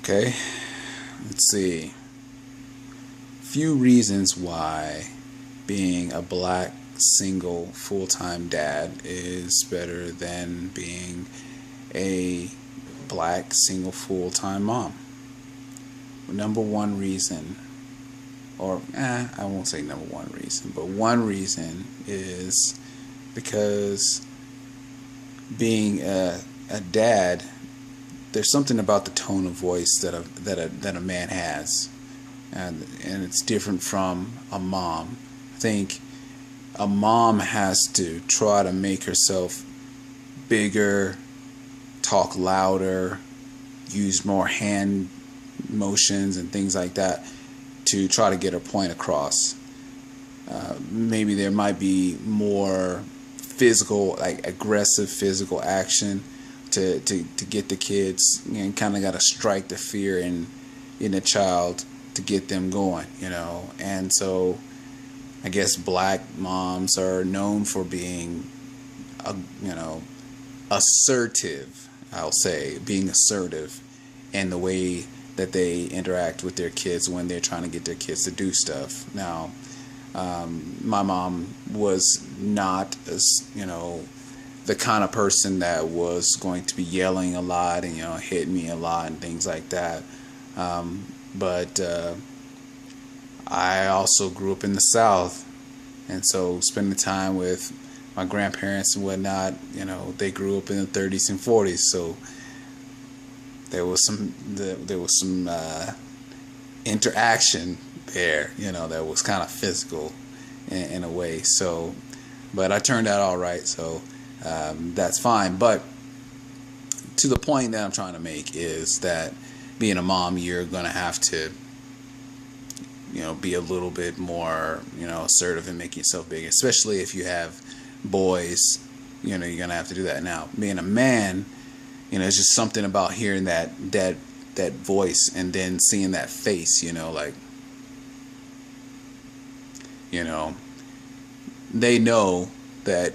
Okay, let's see. Few reasons why being a black single full-time dad is better than being a black single full-time mom. Number one reason, I won't say number one reason, but one reason is because being a dad, there's something about the tone of voice that a man has, and it's different from a mom. I think a mom has to try to make herself bigger, talk louder, use more hand motions and things like that to try to get her point across. Maybe there might be more physical, like aggressive physical action to get the kids, kind of got to strike the fear in a child to get them going, and so I guess black moms are known for being assertive. I'll say being assertive in the way that they interact with their kids when they're trying to get their kids to do stuff. Now, my mom was not as the kind of person that was going to be yelling a lot and hitting me a lot and things like that. But I also grew up in the South, and so spending time with my grandparents and whatnot, they grew up in the 30s and 40s, so there was some interaction there, that was kind of physical in a way. So, but I turned out all right, so that's fine. But to the point that I'm trying to make is that being a mom, you're gonna have to, be a little bit more, assertive and make yourself big, especially if you have boys. You're gonna have to do that. Now, being a man, it's just something about hearing that voice and then seeing that face, they know that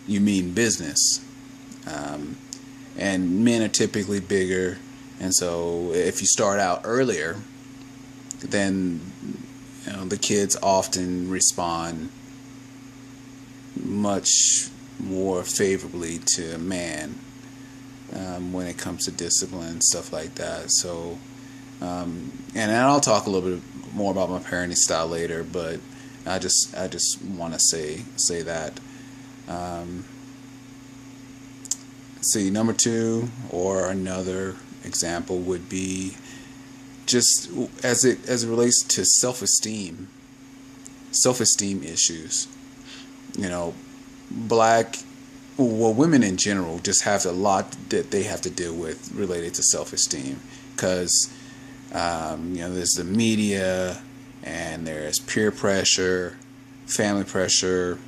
you mean business. And men are typically bigger, and so if you start out earlier, then the kids often respond much more favorably to a man when it comes to discipline and stuff like that. So, and I'll talk a little bit more about my parenting style later, but I just want to say that. See, number two, or another example would be just as it relates to self-esteem issues. Women in general just have a lot that they have to deal with related to self-esteem, because there's the media, and there's peer pressure, family pressure,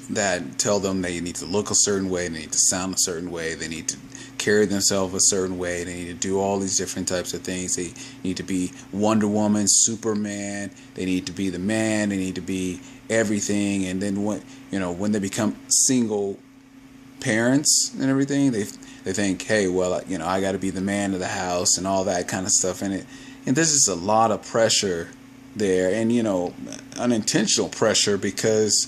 that tell them they need to look a certain way, they need to sound a certain way, they need to carry themselves a certain way, they need to do all these different types of things. They need to be Wonder Woman, Superman, they need to be the man, they need to be everything. And then when they become single parents and everything, they think, hey, well, I got to be the man of the house and all that kind of stuff. And there's just a lot of pressure there, and unintentional pressure, because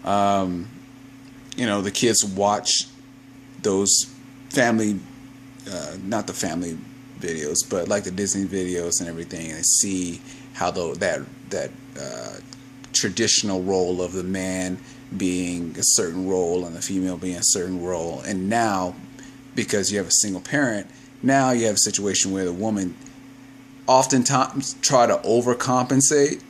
the kids watch those family, not the family videos, but like the Disney videos and everything, and see how that traditional role of the man being a certain role and the female being a certain role. And now, because you have a single parent, now you have a situation where the woman oftentimes try to overcompensate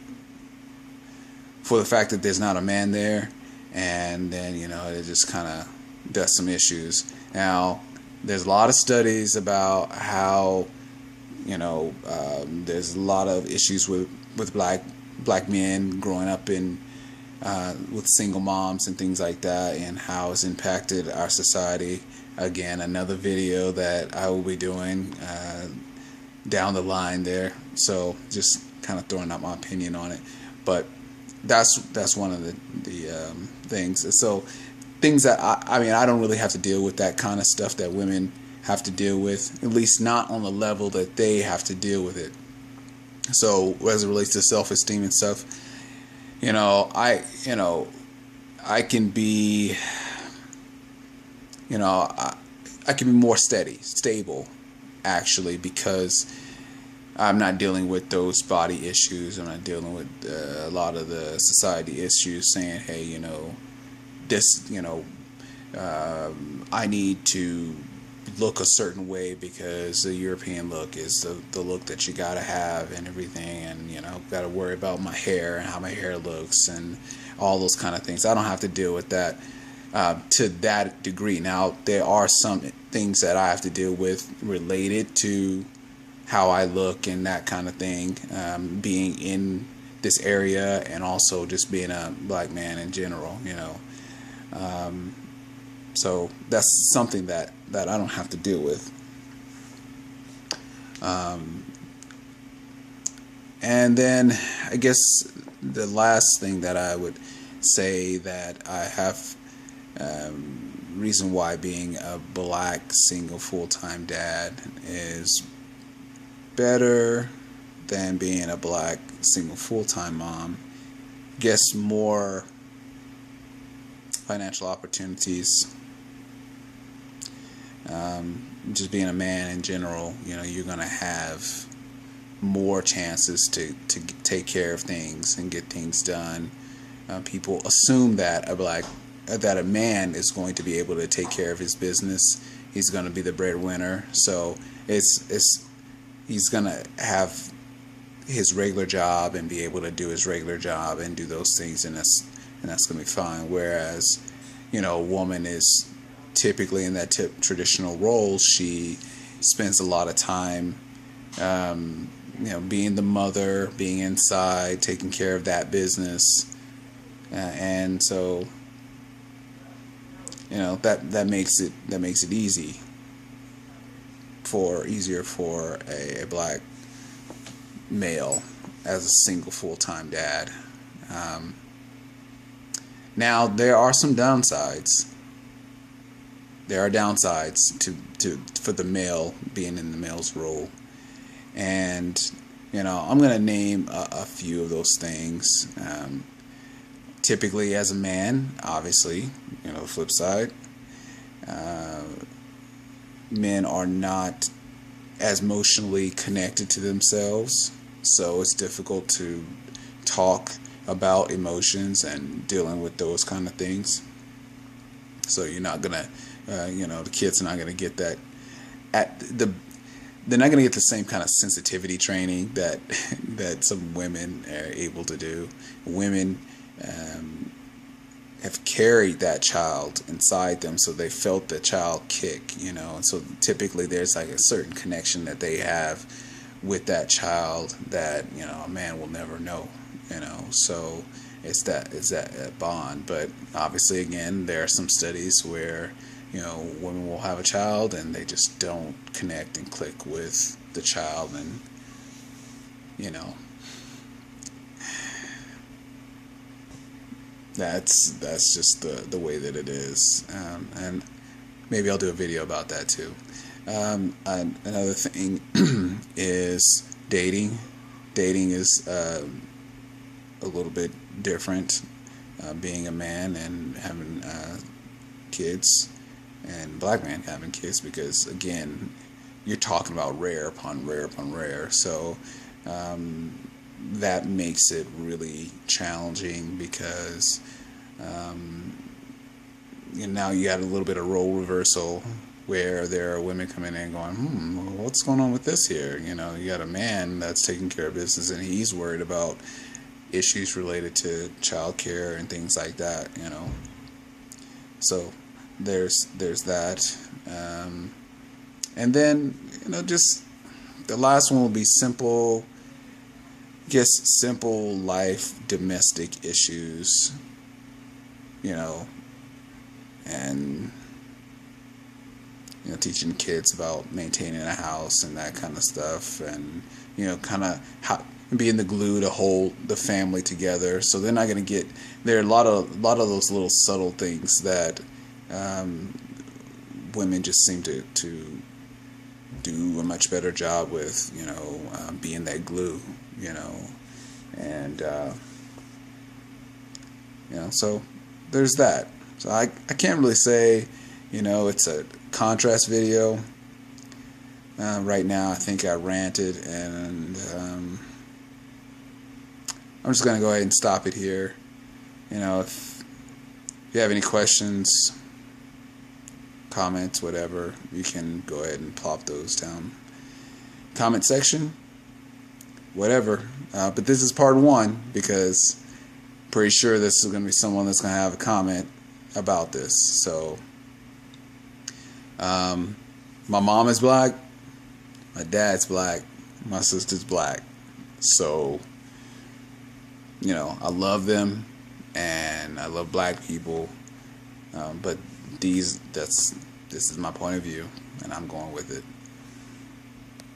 for the fact that there's not a man there, and then it just kind of does some issues. Now, there's a lot of studies about how there's a lot of issues with black men growing up with single moms and things like that, and how it's impacted our society. Again, another video that I will be doing down the line there. So just kind of throwing out my opinion on it, but that's one of the things. So things that I don't really have to deal with that kind of stuff that women have to deal with, at least not on the level that they have to deal with it. So as it relates to self-esteem and stuff, I can be, I can be more stable, actually, because I'm not dealing with those body issues. I'm not dealing with a lot of the society issues saying, hey, this, I need to look a certain way because the European look is the look that you gotta have and everything, and gotta worry about my hair and how my hair looks and all those kind of things. I don't have to deal with that to that degree. Now there are some things that I have to deal with related to how I look and that kind of thing, being in this area and also just being a black man in general, so that's something that I don't have to deal with. And then I guess the last thing that I would say that I have reason why being a black single full-time dad is better than being a black single full-time mom. Guess more financial opportunities. Just being a man in general, you're gonna have more chances to take care of things and get things done. People assume that a man is going to be able to take care of his business. He's going to be the breadwinner, so he's going to have his regular job and be able to do his regular job and do those things, and that's going to be fine. Whereas, a woman is typically in that traditional role. She spends a lot of time, being the mother, being inside, taking care of that business, and so that makes it easier for a black male as a single full-time dad. Now there are some downsides. There are downsides for the male being in the male's role, and I'm going to name a few of those things. Typically, as a man, obviously, the flip side, men are not as emotionally connected to themselves, so it's difficult to talk about emotions and dealing with those kind of things. So you're not gonna, the kids are not gonna get that they're not going to get the same kind of sensitivity training that some women are able to do. Women have carried that child inside them, so they felt the child kick, and so typically there's like a certain connection that they have with that child that a man will never know, so it's that bond. But obviously, again, there are some studies where women will have a child and they just don't connect and click with the child, and that's just the way that it is, and maybe I'll do a video about that too. Another thing is dating. Dating is a little bit different, being a man and having kids, and black man having kids, because again, you're talking about rare upon rare upon rare. So that makes it really challenging, because now you got a little bit of role reversal where there are women coming in going, what's going on with this here? You got a man that's taking care of business and he's worried about issues related to child care and things like that, So there's that. And then, just the last one will be simple life domestic issues, and teaching kids about maintaining a house and that kind of stuff, and kind of how being the glue to hold the family together. So they're not going to get there are a lot of those little subtle things that women just seem to do a much better job with, being that glue, and so there's that. So I can't really say, it's a contrast video. Right now, I think I ranted, and I'm just gonna go ahead and stop it here. If you have any questions, comments, whatever, you can go ahead and plop those down. Comment section, whatever. But this is part one, because pretty sure this is going to be someone that's going to have a comment about this. So, my mom is black, my dad's black, my sister's black. So, I love them, and I love black people. But this is my point of view, and I'm going with it.